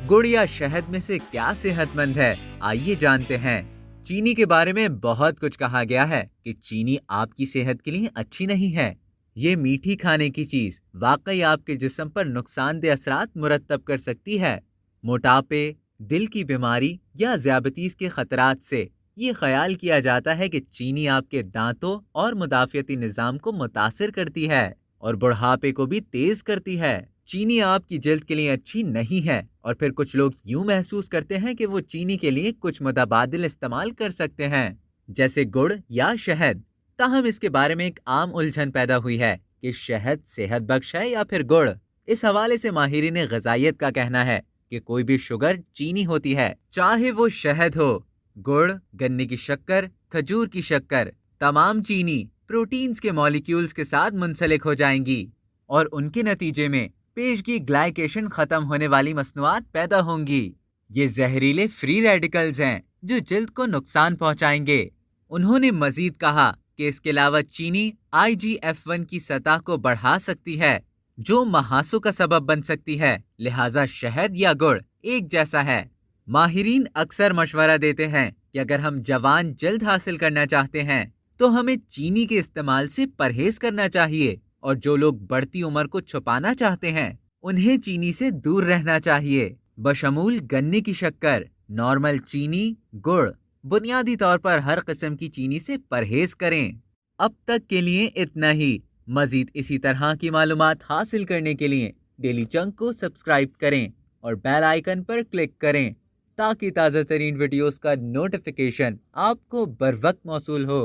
गुड़ या शहद में से क्या सेहतमंद है, आइए जानते हैं। चीनी के बारे में बहुत कुछ कहा गया है कि चीनी आपकी सेहत के लिए अच्छी नहीं है। ये मीठी खाने की चीज वाकई आपके जिस्म पर नुकसानदेह असरात मुरतब कर सकती है। मोटापे, दिल की बीमारी या ज़ियाबतीस के खतरात से ये ख्याल किया जाता है कि चीनी आपके दांतों और मुदाफ़ियती निज़ाम को मुतासिर करती है और बुढ़ापे को भी तेज करती है। चीनी आपकी जल्द के लिए अच्छी नहीं है और फिर कुछ लोग यूं महसूस करते हैं कि वो चीनी के लिए कुछ मुतबादिल इस्तेमाल कर सकते हैं, जैसे गुड़ या शहद। ताहम इसके बारे में एक आम उलझन पैदा हुई है कि शहद सेहत बख्श है या फिर गुड़। इस हवाले से माहिरीन ग़िज़ाइयत का कहना है कि कोई भी शुगर चीनी होती है, चाहे वो शहद हो, गुड़, गन्ने की शक्कर, खजूर की शक्कर, तमाम चीनी प्रोटीन्स के मॉलिक्यूल्स के साथ मुंसलिक हो जाएंगी और उनके नतीजे में पेशगी ग्लाइकेशन खत्म होने वाली मसनूआत पैदा होंगी। ये जहरीले फ्री रेडिकल्स हैं जो जल्द को नुकसान पहुंचाएंगे। उन्होंने मजीद कहा कि इसके अलावा चीनी IGF-1 की सतह को बढ़ा सकती है, जो महासों का सबब बन सकती है। लिहाजा शहद या गुड़ एक जैसा है। माहिरीन अक्सर मशवरा देते हैं कि अगर हम जवान जल्द हासिल करना चाहते हैं तो हमें चीनी के इस्तेमाल से परहेज करना चाहिए, और जो लोग बढ़ती उम्र को छुपाना चाहते हैं उन्हें चीनी से दूर रहना चाहिए, बशमूल गन्ने की शक्कर, नॉर्मल चीनी, गुड़। बुनियादी तौर पर हर किस्म की चीनी से परहेज करें। अब तक के लिए इतना ही। मजीद इसी तरह की मालूमात हासिल करने के लिए डेली चंक को सब्सक्राइब करें और बेल आइकन पर क्लिक करें ताकि ताज़ा तरीन वीडियोस का नोटिफिकेशन आपको बर वक्त मौसूल हो।